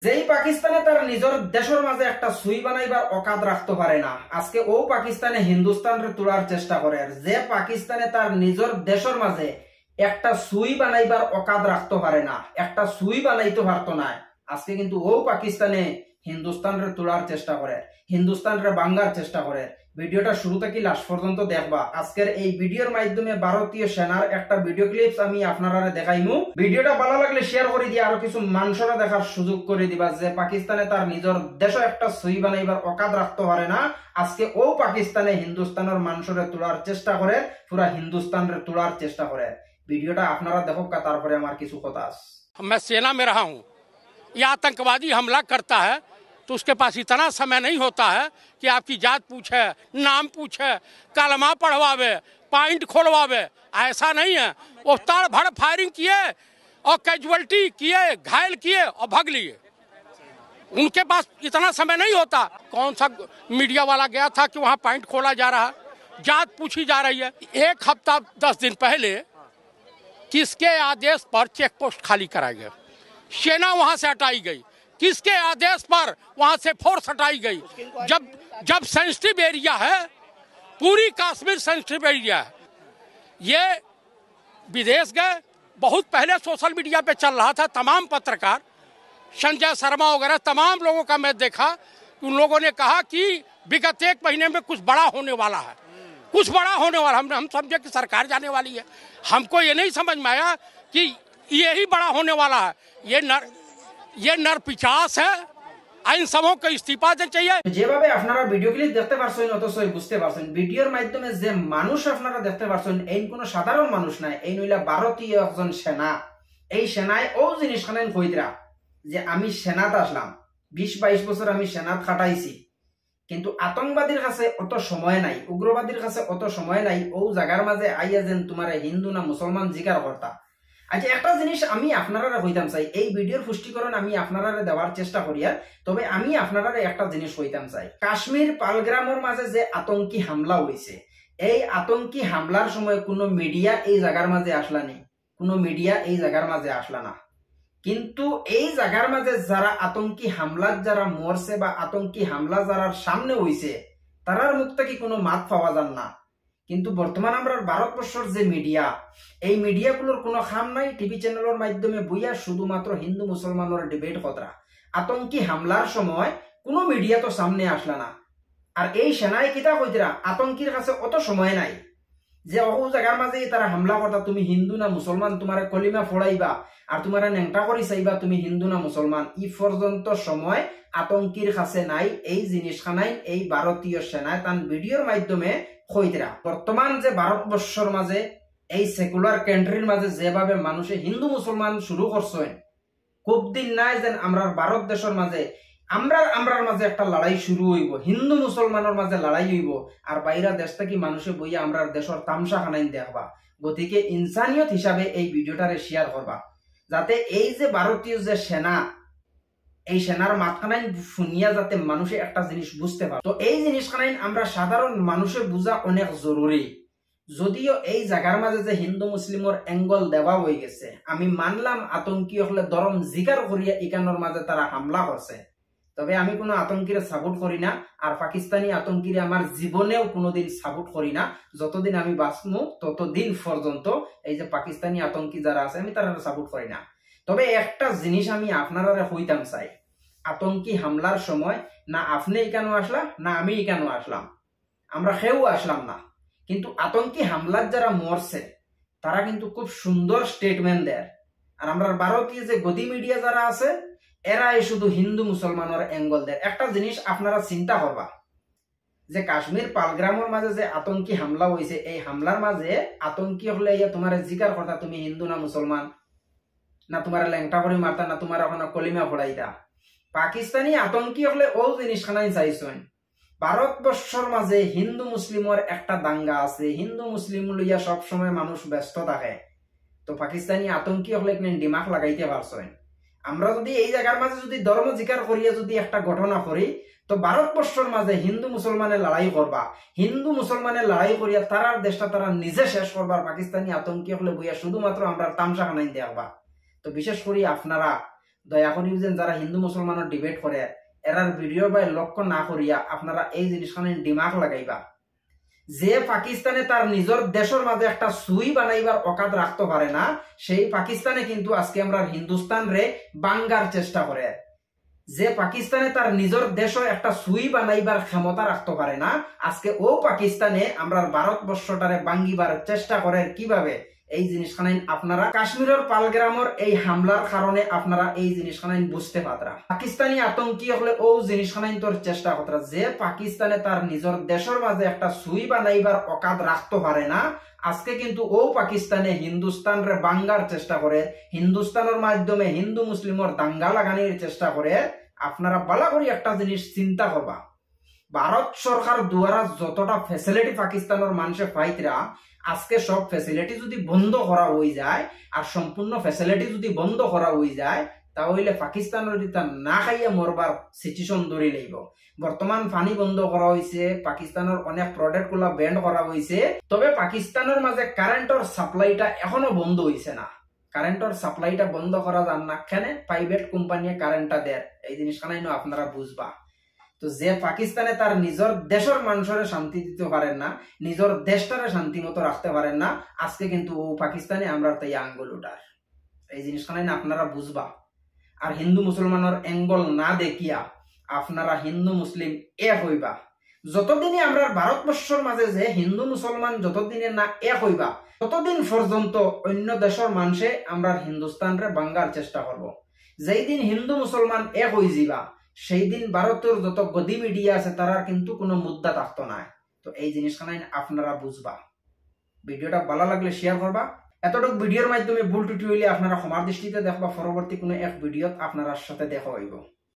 যেই পাকিস্তানে তার নিজের দেশের মাঝে একটা সুই বানাইবার অকাত রাখতে পারে না, আজকে ও পাকিস্তানে হিন্দুস্তানরে তোলার চেষ্টা করে। আর যে পাকিস্তানে তার নিজের দেশের মাঝে একটা সুই বানাইবার অকাত রাখতে পারে না, একটা সুই বানাইতে পারতো না, আজকে কিন্তু ও পাকিস্তানে হিন্দুস্তানরে তোলার চেষ্টা করে, হিন্দুস্তানরে ভাঙ্গার চেষ্টা করে। ভিডিওটা শুরু থেকে লাস্ট পর্যন্ত দেখবা। আজকের এই ভিডিওর মাধ্যমে ভারতীয় সেনার একটা ভিডিও ক্লিপস আমি আপনারা দেখাইমু। ভিডিওটা ভালো লাগলে শেয়ার করে দিয়ে আরো কিছু মানুষরা দেখার সুযোগ করে দিবা যে পাকিস্তানে তার নিজের দেশে একটা সুই বানাইবার অকাত রাখতে পারে না, আজকে ও পাকিস্তানে হিন্দুস্তানের মানুষরে তোলার চেষ্টা করে, পুরা হিন্দুস্তানরে তোলার চেষ্টা করে। ভিডিওটা আপনারা দেখো, তারপরে আমার কিছু কথা আছে। मैं सेना में रहा हूँ, यह आतंकवादी हमला करता है तो उसके पास इतना समय नहीं होता है कि आपकी जात पूछे, नाम पूछे, कलमा पढ़वावे, पॉइंट खोलवावे। ऐसा नहीं है। वो ताड़ भड़ फायरिंग किए और कैजुअलिटी किए, घायल किए और भाग लिए। उनके पास इतना समय नहीं होता। कौन सा मीडिया वाला गया था कि वहाँ पॉइंट खोला जा रहा है, जात पूछी जा रही है। 1 हफ्ता 10 दिन पहले किसके आदेश पर चेक पोस्ट खाली कराया गया, सेना वहां से हटाई गई, किसके आदेश पर वहां से फोर्स हटाई गई। जब सेंसिटिव एरिया है, पूरी कश्मीर सेंसिटिव एरिया है। ये विदेश गए, बहुत पहले सोशल मीडिया पे चल रहा था, तमाम पत्रकार संजय शर्मा वगैरह तमाम लोगों का मैं देखा, उन लोगों ने कहा कि विगत 1 महीने में कुछ बड़ा होने वाला है, कुछ बड़ा होने वाला। हम समझे कि सरकार जाने वाली है। हमको ये नहीं समझ में आया कि यही बड़ा होने वाला है। ये नर पिचास है। इन सबों को इस्तीफा देना चाहिए। যেভাবে আপনারা ভিডিও ক্লিপ দেখতে পারছেন, অথচ বুঝতে পারছেন ভিডিওর মাধ্যমে যে মানুষ আপনারা দেখতে পারছেন, এই কোনো সাধারণ মানুষ নাই, এই নইলা ভারতীয় একজন সেনা। এই সেনায় ও জিনিস খানেন কইরা যে আমি সেনাত আসলাম, 20-22 বছর আমি সেনাত খাটাইছি, কিন্তু আতঙ্কবাদীর কাছে অত সময় নাই, উগ্রবাদীর কাছে অত সময় নাই ও জায়গার মাঝে আইয়া যেন তোমার হিন্দু না মুসলমান জিকার কর্তা। আচ্ছা, একটা জিনিস আমি আপনারা কইতাম চাই, এই ভিডিওর পুষ্টিকরণ আমি আপনারা দেওয়ার চেষ্টা করিয়া, তবে আমি আপনারা একটা জিনিস কইতাম চাই। কাশ্মীর পালগ্রামের মাঝে যে আতঙ্কি হামলা হয়েছে, এই আতঙ্কি হামলার সময় কোনো মিডিয়া এই জায়গার মাঝে আসলা নেই, কোনো মিডিয়া এই জায়গার মাঝে আসলা না। কিন্তু এই জায়গার মাঝে যারা আতঙ্কি হামলার যারা মরছে বা আতঙ্কি হামলা যারা সামনে হইছে, তারার মুখ থেকে কোনো মাত পাওয়া যান না। কিন্তু বর্তমান আমরা ভারতবর্ষের যে মিডিয়া, এই মিডিয়াগুলোর কোনো খাম নাই, টিভি চ্যানেলের মাধ্যমে বইয়া শুধুমাত্র হিন্দু মুসলমানের ডিবেট কতরা। আতঙ্কি হামলার সময় কোনো মিডিয়া তো সামনে আসলা না। আর এই সেনায় কিতা কইতরা, আতঙ্কির কাছে অত সময় নাই যে অহু জায়গার মাঝে তারা হামলা করতা, তুমি হিন্দু না মুসলমান, তোমার কলিমা ফোড়াইবা আর তোমার নেংটা করি চাইবা তুমি হিন্দু না মুসলমান। ই পর্যন্ত সময় আতঙ্কির কাছে নাই। এই জিনিস খানাই এই ভারতীয় সেনায় তার ভিডিওর মাধ্যমে কইতরা। বর্তমান যে ভারতবর্ষের মাঝে এই সেকুলার কান্ট্রির মাঝে যেভাবে মানুষে হিন্দু মুসলমান শুরু করছেন, খুব দিন নাই যেন আমরা ভারত দেশের মাঝে আমরার মাঝে একটা লড়াই শুরু হইব, হিন্দু মুসলমানের মাঝে লড়াই হইব, আর বাইরা দেশ থেকে মানুষে বইয়া আমরা দেশের তামসা খানাইন দেখবা। গতিকে ইনসানিয়ত হিসাবে এই ভিডিওটারে শেয়ার করবা, যাতে এই যে ভারতীয় যে সেনা, এই সেনার মাঝখানাইন শুনিয়া যাতে মানুষে একটা জিনিস বুঝতে পারে। তো এই জিনিসখানাইন আমরা সাধারণ মানুষে বুঝা অনেক জরুরি। যদিও এই জায়গার মাঝে যে হিন্দু মুসলিমের এঙ্গল দেওয়া হয়ে গেছে, আমি মানলাম আতঙ্কি হলে দরম জিকার করিয়া ইকানোর মাঝে তারা হামলা করছে, তবে আমি কোনো আতঙ্কিরে সাপোর্ট করি না। আর পাকিস্তানি আতঙ্কিরে আমার জীবনেও কোনোদিন সাপোর্ট করি না। যতদিন আমি বাঁচমু ততদিন পর্যন্ত এই যে পাকিস্তানি আতঙ্কি যারা আছে আমি তারা সাপোর্ট করি না। তবে একটা জিনিস আমি আপনারা হইতাম চাই, আতঙ্কি হামলার সময় না আপনি এখানে আসলা না আমি এখানে আসলাম, আমরা কেউ আসলাম না, কিন্তু আতঙ্কি হামলার যারা মরছে তারা কিন্তু খুব সুন্দর স্টেটমেন্ট দেয়। আর আমরা ভারতীয় যে গদি মিডিয়া যারা আছে, এরাই শুধু হিন্দু মুসলমানের এঙ্গল দেয়। একটা জিনিস আপনারা চিন্তা করবা, যে কাশ্মীর পালগ্রামের মাঝে যে আতঙ্কি হামলা হয়েছে, এই হামলার মাঝে আতঙ্কি হলে তোমার জিকার কথা তুমি হিন্দু না মুসলমান, না তোমার ল্যাংটা করে মারতা, না তোমার ওখানে কলিমা ফোড়াইতা। পাকিস্তানি আতঙ্কি হলে ও জিনিস খানাই চাইছেন। ভারতবর্ষের মাঝে হিন্দু মুসলিমের একটা দাঙ্গা আছে, হিন্দু মুসলিম লইয়া সবসময় মানুষ ব্যস্ত থাকে। তো পাকিস্তানি আতঙ্কি হলে দিমাগ লাগাইতে পারছেন। আমরা যদি এই জায়গার মাঝে যদি ধর্ম জিকার করিয়া যদি একটা ঘটনা করি, তো ভারতবর্ষের মাঝে হিন্দু মুসলমানের লড়াই করবা, হিন্দু মুসলমানের লড়াই করিয়া তারার দেশটা তারা নিজে শেষ করবার, পাকিস্তানি আতঙ্কি হলে বইয়া শুধুমাত্র আমরা তামসা খানাই দেখবা। তো বিশেষ করে আপনারা দয়া করি যেন যারা হিন্দু মুসলমানের ডিবেট করে এরার ভিডিও বাই লক্ষ্য না করিয়া আপনারা এই জিনিসখানে দিমাগ লাগাইবা যে পাকিস্তানে তার নিজের দেশের মাঝে একটা সুই বানাইবার অকাত রাখতে পারে না, সেই পাকিস্তানে কিন্তু আজকে আমরা হিন্দুস্তান রে বাঙ্গার চেষ্টা করে। যে পাকিস্তানে তার নিজের দেশে একটা সুই বানাইবার ক্ষমতা রাখতে পারে না, আজকে ও পাকিস্তানে আমরা ভারতবর্ষটারে বাঙ্গিবার চেষ্টা করে কিভাবে, এই জিনিসখানে আপনারা কাশ্মীরের পালগ্রামের এই হামলার কারণে আপনারা এই জিনিসখানে বুঝতে পারা। পাকিস্তানি আতঙ্কি হলে ও জিনিসখানে তোর চেষ্টা করা যে পাকিস্তানে তার নিজের দেশের মাঝে একটা সুই বানাইবার অকাত রাখতে পারে না, আজকে কিন্তু ও পাকিস্তানে হিন্দুস্তান রে বাঙ্গার চেষ্টা করে, হিন্দুস্তানের মাধ্যমে হিন্দু মুসলিমের দাঙ্গা লাগানোর চেষ্টা করে। আপনারা বালা করে একটা জিনিস চিন্তা করবা, ভারত সরকার দ্বারা যতটা ফ্যাসিলিটি পাকিস্তানের মানুষে পাইতরা, আজকে সব ফ্যাসিলিটি যদি বন্ধ করা হয়ে যায় আর সম্পূর্ণ ফ্যাসিলিটি যদি বন্ধ করা হয়ে যায়, তাহলে পাকিস্তানের যেটা না খাইয়া মরবার সিচুয়েশন ধরে লইব। বর্তমান পানি বন্ধ করা হয়েছে, পাকিস্তানের অনেক প্রোডাক্ট গুলা ব্যান্ড করা হয়েছে, তবে পাকিস্তানের মাঝে কারেন্টের সাপ্লাইটা এখনো বন্ধ হয়েছে না। কারেন্টের সাপ্লাইটা বন্ধ করা যান না, কেন প্রাইভেট কোম্পানি কারেন্টটা দেয়, এই জিনিসখানাই আপনারা বুঝবা। তো যে পাকিস্তানে তার নিজের দেশের মানুষের শান্তি দিতে পারেন না, নিজের দেশটারে শান্তি মতো রাখতে পারেন না, আজকে কিন্তু ও পাকিস্তানে আমরা তাই আঙ্গুল উঠার, এই জিনিসখানাই আপনারা বুঝবা। আর হিন্দু মুসলমানের অ্যাঙ্গল না দেখিয়া আপনারা হিন্দু মুসলিম এক হইবা। যতদিনে আমরা ভারতবর্ষের মাঝে যে হিন্দু মুসলমান যতদিনে না এক হইবা, ততদিন পর্যন্ত অন্য দেশের মানুষে আমরা হিন্দুস্তান রে বাঙ্গার চেষ্টা করব। যেই দিন হিন্দু মুসলমান এক হয়ে যাবা, সেই দিন ভারতের যত গদি মিডিয়া আছে তারা কিন্তু কোনো মুদ্রা থাকতো না। তো এই জিনিসখানাই আপনারা বুঝবা। ভিডিওটা ভালো লাগলে শেয়ার করবা। এতটুকু ভিডিওর মাধ্যমে ভুল টুটি হইলে আপনারা ক্ষমার দৃষ্টিতে দেখবা, পরবর্তী কোনো এক ভিডিওত আপনার সাথে দেখা হইব।